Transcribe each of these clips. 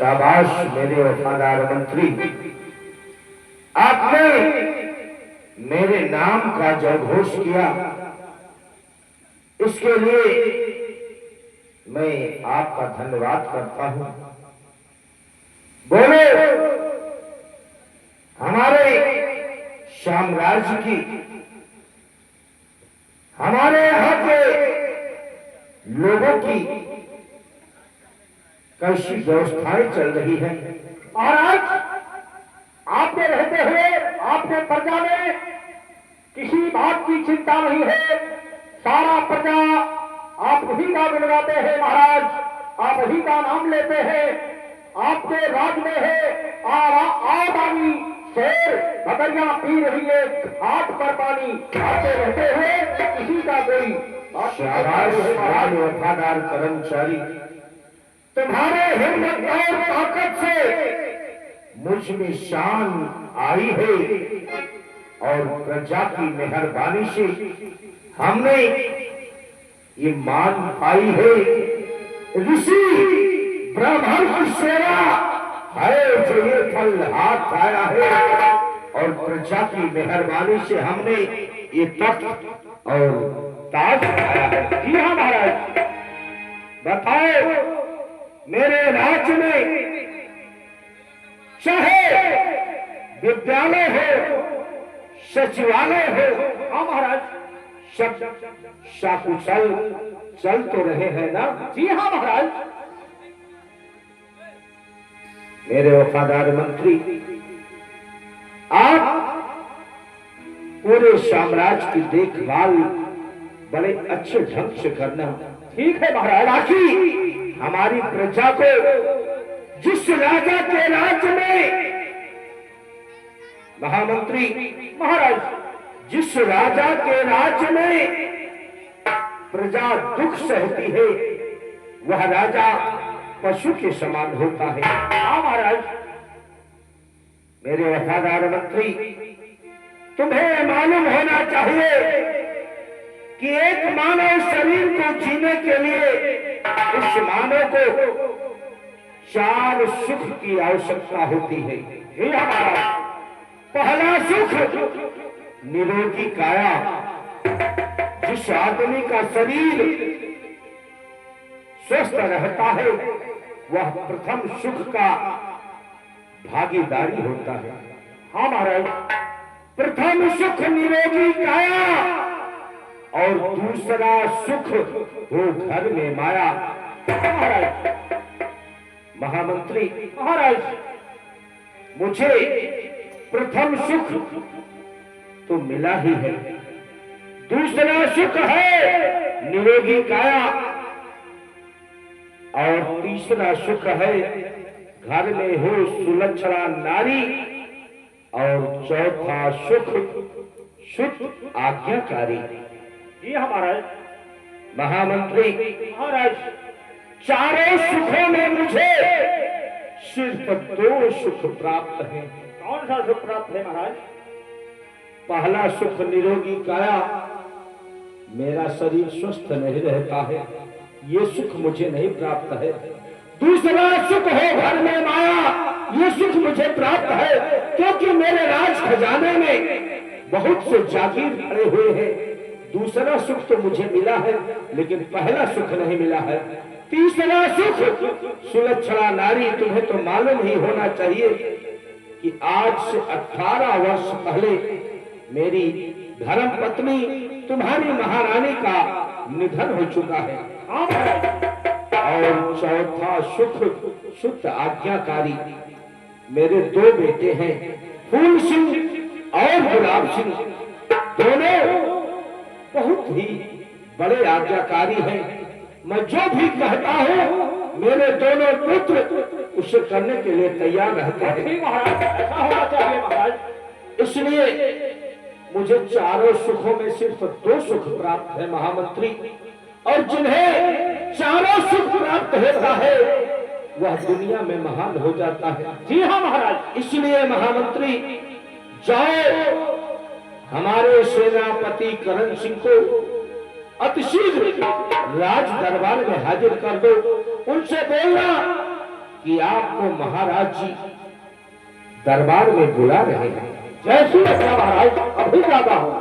शाबाश मेरे वफादार मंत्री, आपने मेरे नाम का जयघोष किया, इसके लिए मैं आपका धन्यवाद करता हूं। बोले हमारे साम्राज्य की, हमारे यहाँ के लोगों की कैसी व्यवस्थाएं चल रही है। महाराज, आपके रहते हुए आपके प्रजा में किसी बात की चिंता नहीं है। सारा प्रजा आप ही का गुणगाते हैं महाराज, आप ही का नाम लेते हैं। आपके राज में है आबादी, शेर बकरियां पी रही है घाट पर पानी। आपके रहते हुए किसी का कोई शाबाश वफादार कर्मचारी, तुम्हारे हिम्मत और ताकत से मुझ में शान आई है और प्रजा की मेहरबानी से हमने ये मान पाई है। ऋषि ब्राह्मण की सेवा है जो ये फल हाथ आया है और प्रजा की मेहरबानी से हमने ये तख्त और ताज पाया है। जी हाँ महाराज, बताओ मेरे राज्य में चाहे विद्यालय हो, सचिवालय हो, हाँ महाराज, सब सकुशल चल तो रहे हैं ना। जी हाँ महाराज। मेरे वफादार मंत्री, आप पूरे साम्राज्य की देखभाल बड़े अच्छे ढंग से करना। ठीक है महाराज। ताकि हमारी प्रजा को जिस राजा के राज्य में, महामंत्री महाराज, जिस राजा के राज्य में प्रजा दुख सहती है वह राजा पशु के समान होता है। हाँ महाराज। मेरे वफादार मंत्री, तुम्हें मालूम होना चाहिए कि एक मानव शरीर को जीने के लिए इस मानव को 4 सुख की आवश्यकता होती है। जी हाँ महाराज। पहला सुख निरोगी काया, जिस आदमी का शरीर स्वस्थ रहता है वह प्रथम सुख का भागीदारी होता है। हाँ महाराज। प्रथम सुख निरोगी काया और दूसरा सुख हो घर में माया। महाराज। महामंत्री महाराज, मुझे प्रथम सुख तो मिला ही है, दूसरा सुख है निरोगी काया और तीसरा सुख है घर में हो सुलक्षणा नारी और चौथा सुख शुद्ध आज्ञाकारी। जी हाँ महाराज। महामंत्री महाराज, चारों सुखों में मुझे सिर्फ 2 सुख प्राप्त है। कौन सा सुख प्राप्त है महाराज? पहला सुख निरोगी काया, मेरा शरीर स्वस्थ नहीं रहता है, ये सुख मुझे नहीं प्राप्त है। दूसरा सुख है घर में माया, ये सुख मुझे प्राप्त है क्योंकि मेरे राज खजाने में बहुत से जागीर पड़े हुए हैं। दूसरा सुख तो मुझे मिला है लेकिन पहला सुख नहीं मिला है। तीसरा सुख सुलक्षणा नारी, तुम्हें तो मालूम ही होना चाहिए कि आज से 18 वर्ष पहले मेरी धर्म पत्नी तुम्हारी महारानी का निधन हो चुका है। और चौथा सुख शुद्ध आज्ञाकारी, मेरे 2 बेटे हैं, फूल सिंह और गुलाब सिंह, दोनों बहुत ही बड़े आज्ञाकारी हैं। मैं जो भी कहता हूँ मेरे दोनों पुत्र उसे करने के लिए तैयार रहते हैं। महाराज, ऐसा होना चाहिए महाराज। इसलिए मुझे चारों सुखों में सिर्फ 2 सुख प्राप्त है महामंत्री, और जिन्हें चारों सुख प्राप्त होता है वह दुनिया में महान हो जाता है। जी हाँ महाराज। इसलिए महामंत्री, जाओ हमारे सेनापति करण सिंह को अतिशीघ्र राज दरबार में हाजिर कर दो। उनसे बोलना कि आपको महाराज जी दरबार में बुला रहे हैं। जय श्री कृष्ण महाराज, अभी जाता हूँ।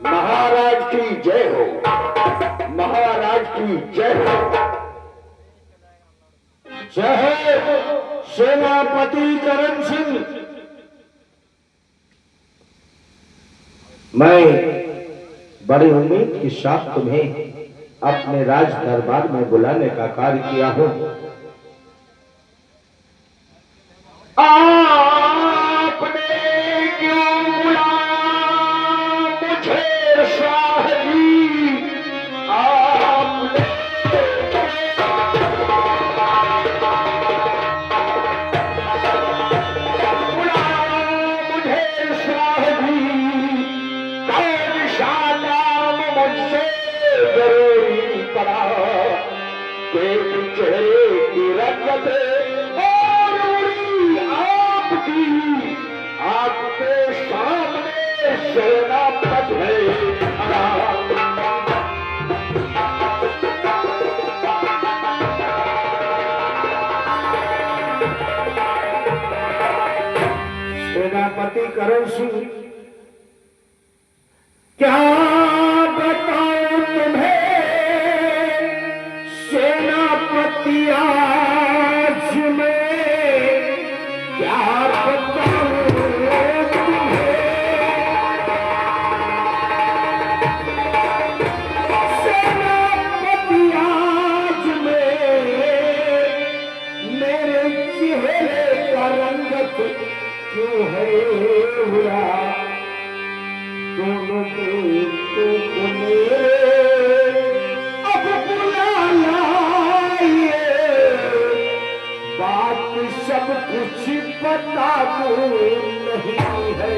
महाराज की जय हो, महाराज की जय हो। जय हो सेनापति करण सिंह। मैं बड़ी उम्मीद के साथ तुम्हें अपने राज दरबार में बुलाने का कार्य किया हूं। आपने क्यों बुलाया मुझे शाह जी? आपने बुलाया मुझे शाह जी, कौन सा काम मुझसे जरूरी पड़ा? देख चेहरे की रंगत और उड़ी आपकी, आपके सामने सेनापति है खड़ा। सेनापति करण सिंह, क्या बताऊं तुम्हें सेनापति आज मैं, क्या बताऊं तुम्हें सेनापति आज मैं, मेरे चेहरे का रंगत क्यों है बुरा? दोनों को मेरे अब बुला लाइए, बात सब कुछ बता दूं नहीं है।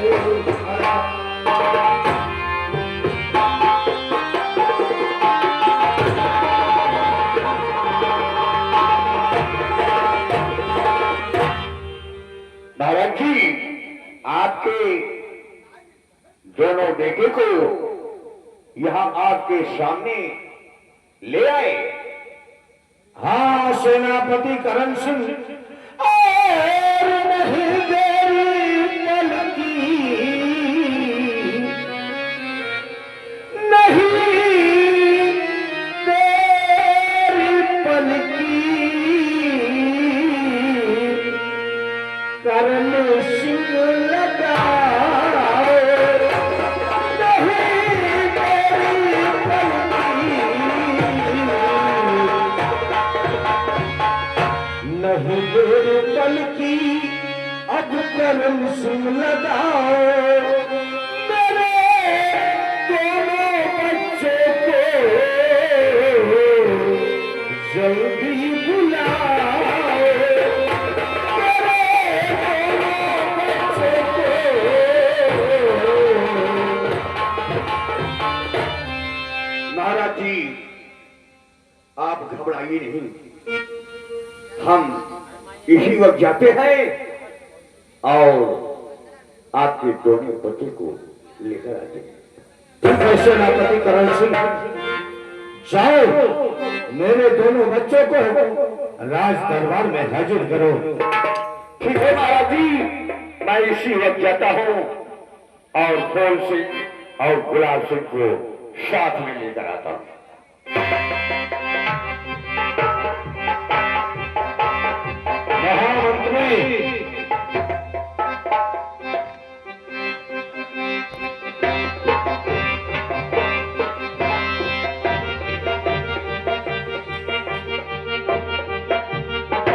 महाराज जी, आपके दोनों बेटे को यहाँ आपके सामने ले आए। हाँ सेनापति करण सिंह, और नहीं देरी पल की, नहीं देरी पल की, करण सिंह लगाओ, नहीं देरी पल की, नहीं देरी पल की, अब करण सिंह लगाओ, मेरे दोनों बच्चे को जल्दी बुलाओ, महाराज जी, आप घबराइए नहीं, हम इसी वक्त जाते हैं और आपके दोनों बच्चे को लेकर आते हैं। सेनापति करण सिंह, जाओ मेरे दोनों बच्चों को राज दरबार में हाजिर करो। ठीक है महाराज जी, मैं इसी वक्त जाता हूँ और फूल सिंह और गुलाब सिंह को साथ में लेकर आता हूँ। महामंत्री,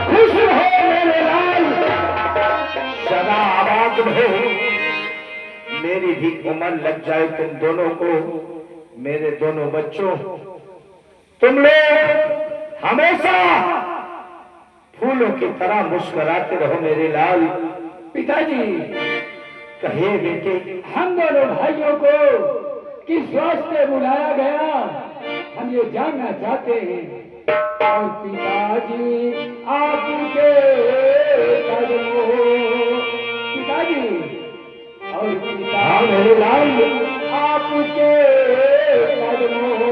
खुश रहो मेरे लाल, सदा आबाद रहो। मेरी भी उम्र लग जाए तुम दोनों को, मेरे दोनों बच्चों, तुम लोग हमेशा फूलों की तरह मुस्कुराते रहो मेरे लाल। पिताजी, कहे बेटे, हम दोनों भाइयों को किस वास्ते बुलाया गया हम ये जानना चाहते हैं और पिताजी आपके कदमों पिताजी और पिताजी आपके कदमों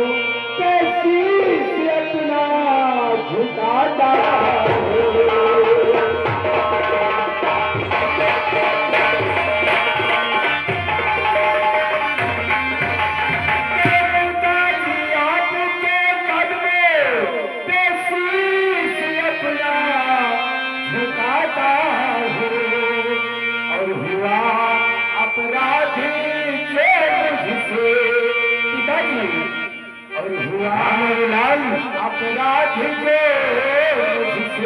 पे शीश अपना झुकाता अपराध जो मुझसे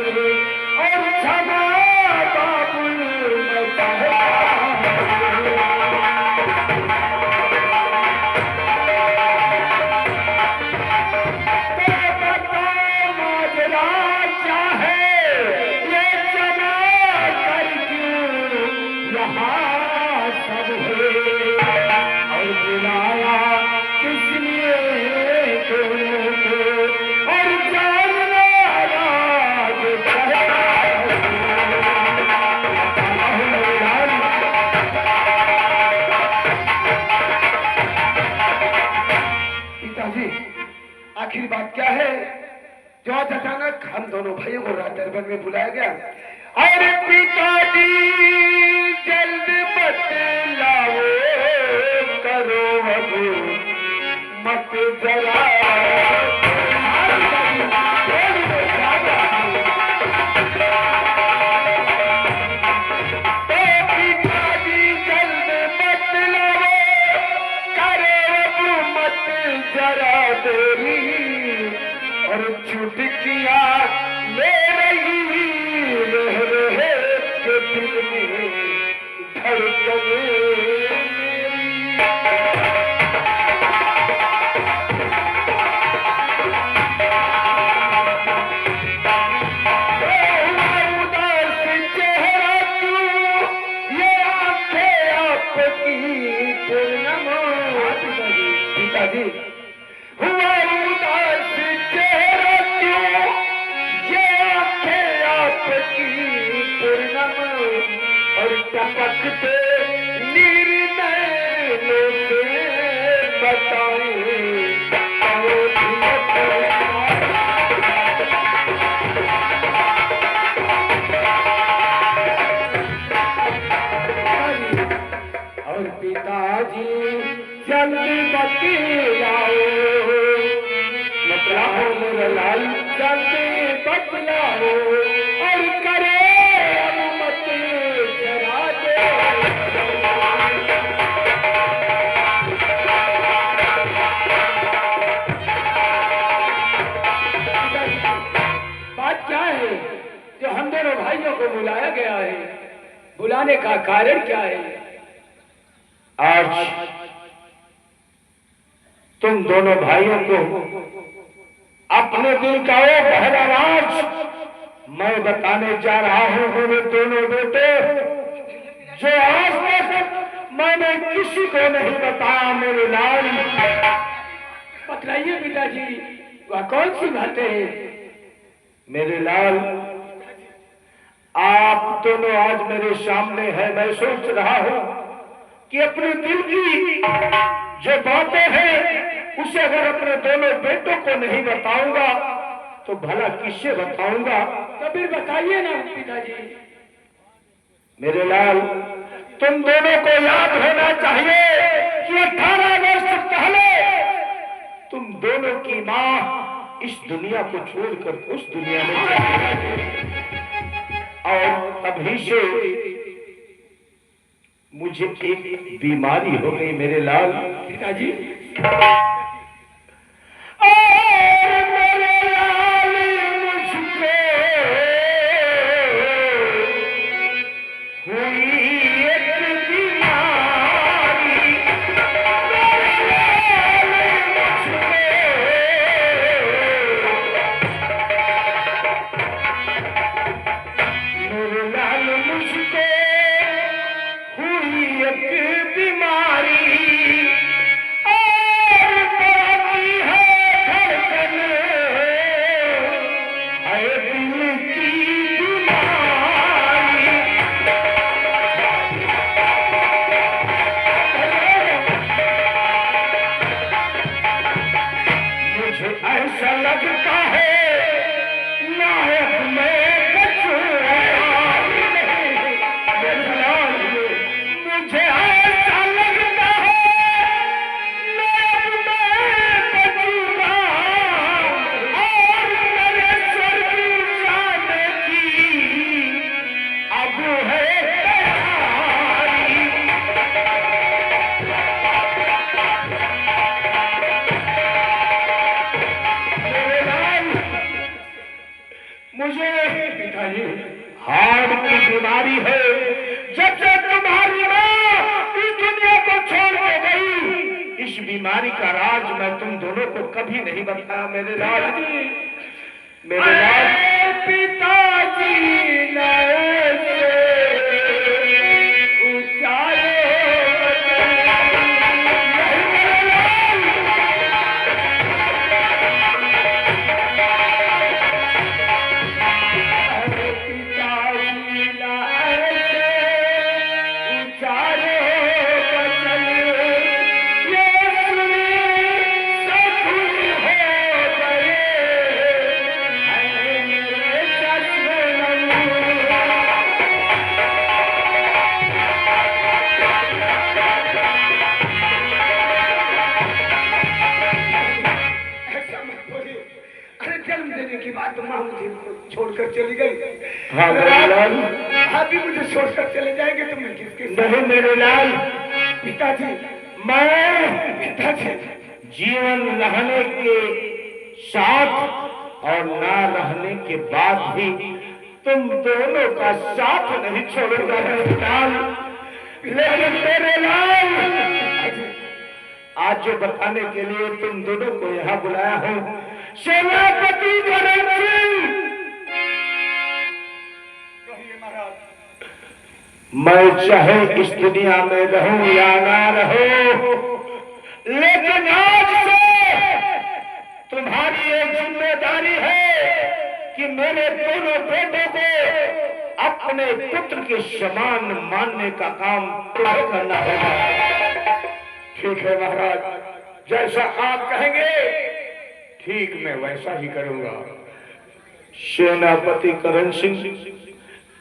और क्षमा बाबुल मैं चाहता माजरा क्या है ये क्षमा कर क्यों यहाँ सब है और बुलाया किस लिए दोनों को और जानना राज पिताजी आखिर बात क्या है जो आज अचानक हम दोनों भाइयों को रात दरबार में बुलाया गया? अरे पिताजी जल्द बतलाओ करो अब मत जरा पिताजी जल्द बतलाओ करो अब मत जरा देरी और चुटकियां ले रही रहे के दिल में धड़कने उदास चेहरा क्यों ये आंखें आपकी पूर्णिमा पिताजी हुआ उदास चेहरा क्यों ये आंखें आपकी पूर्णिमा और टपकते निर्णय से बताएं और पिताजी जल्दी बतलाओ मतलब मेरे लाल जल्दी बतलाओ और करे अनुमति जरा दे बात क्या है जो हम दोनों भाइयों को बुलाया गया है? बुलाने का कारण क्या है? आज तुम दोनों भाइयों को अपने दिल का वो पहला राज मैं बताने जा रहा हूं। मेरे दोनों बेटे जो आज तक मैंने किसी को नहीं बताया मेरे लाल। बतलाइए पिताजी वह कौन सी बातें हैं? मेरे लाल आप दोनों आज मेरे सामने हैं। मैं सोच रहा हूं कि अपने दिल की जो बातें हैं उसे अगर अपने दोनों बेटों को नहीं बताऊंगा तो भला किससे बताऊंगा? तो फिर बताइए ना पिताजी। मेरे लाल तुम दोनों को याद होना चाहिए कि 18 वर्ष पहले तुम दोनों की माँ इस दुनिया को छोड़कर उस दुनिया में चली गई और तभी से मुझे एक बीमारी हो गई मेरे लाल। पिताजी और मेरे लाल मुझको हुई एक बीमारी। मेरे लाल मुझको मेरे लाल मुझको हुई एक बीमारी और पड़ती है घर बीमारी है। जब से तुम्हारी माँ इस दुनिया को छोड़ के गई, इस बीमारी का राज मैं तुम दोनों को कभी नहीं बताया मेरे लाल। मेरे लाल पिताजी छोड़कर चली गई। हाँ मेरे लाल, आप भी मुझे छोड़कर चले जाएंगे तो मैं किसके नहीं मेरे लाल। पिताजी, मैं पिताजी, जीवन रहने के साथ और ना रहने के बाद भी तुम दोनों का साथ नहीं छोड़ूंगा मेरे लाल। लेकिन मेरे लाल, आज जो बताने के लिए तुम दोनों को यहाँ बुलाया हूँ, सेनापति करण सिंह, मैं चाहे इस दुनिया में रहूं या ना रहूं, लेकिन आज से तुम्हारी एक जिम्मेदारी है कि मेरे दोनों बेटों को अपने पुत्र के समान मानने का काम तुम्हें करना होगा। ठीक है महाराज, जैसा आप कहेंगे ठीक मैं वैसा ही करूंगा। सेनापति करण सिंह,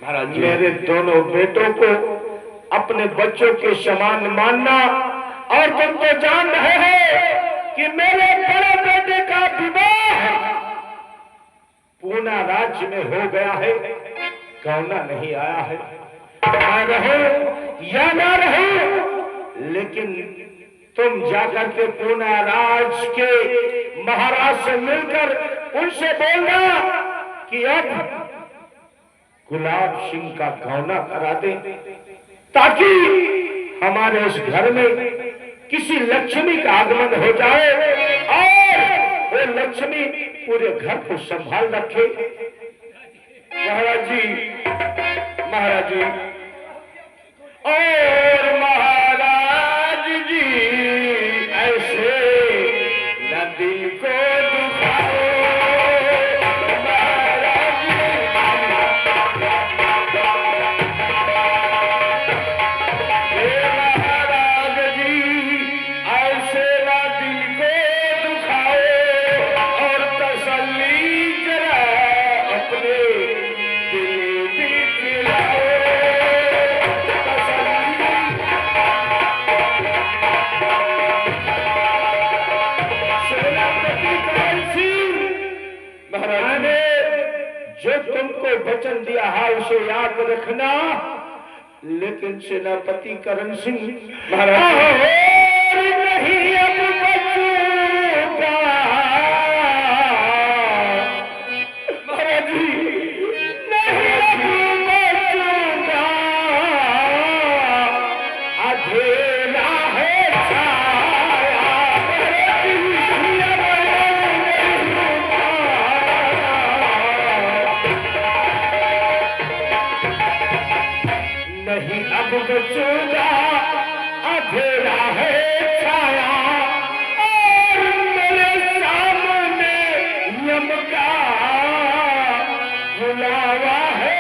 महाराज मेरे दोनों बेटों को अपने बच्चों के समान मानना, और तुम तो जान रहे हो कि मेरे बड़े बेटे का विवाह पूना राज्य में हो गया है, गौना नहीं आया है। मैं रहूं या ना रहूं, लेकिन तुम जाकर के पूना राज के महाराज से मिलकर उनसे बोलना कि अब गुलाब सिंह का गौना करा दे, ताकि हमारे इस घर में किसी लक्ष्मी का आगमन हो जाए और वो लक्ष्मी पूरे घर को संभाल रखे। महाराज जी, महाराज जी, और महाराज जी ऐसे न दिल को दुखाओ, महाराज जी, महाराज जी ऐसे न दिल को दुखाओ, और तसल्ली जरा अपने दिल भी दिलाओ। मैंने जो तुमको वचन दिया है उसे याद रखना, लेकिन सेनापति करण सिंह महाराज नहीं अब बचूंगा, महाराज जी नहीं अब बचूंगा, अधेरा है छाया, नहीं अब बचूंगा, अधेरा है छाया, और मेरे सामने यम का बुलावा है।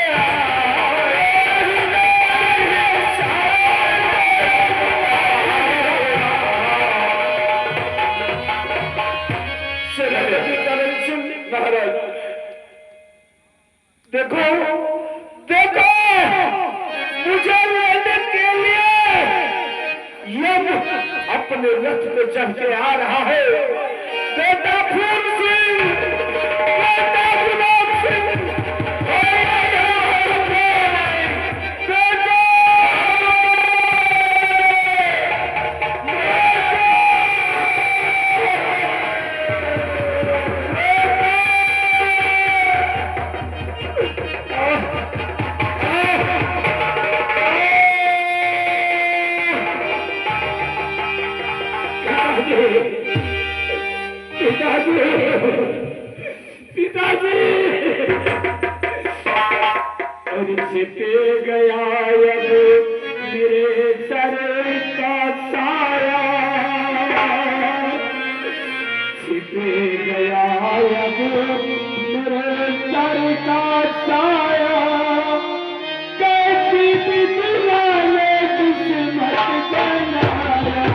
महाराज देखो देखो, मुझे लेने के लिए यम अपने रथ पे चढ़ के आ रहा है। बेटा फूल सिंह, बेटा गुलाब सिंह, पिताजी, पिताजी, और छिप गया अब मेरे सर का साया, छिप गया अब मेरे सर का साया, कैसी बिजला ने किस्मत बनाया।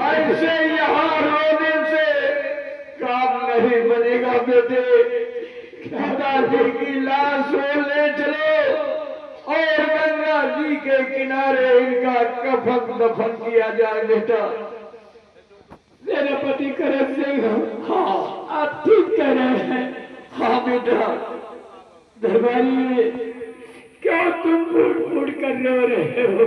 ऐसे यहाँ रोने से काम नहीं बनेगा बेटे। पिताजी की लाश ले चलो और गंगा जी के किनारे इनका कफन दफन किया जाए बेटा। मेरे पति करण सिंह, हाँ आप ठीक कह रहे हैं। हाँ बेटा। दरबारी, क्यों तुम फूट फूट कर रो रहे हो?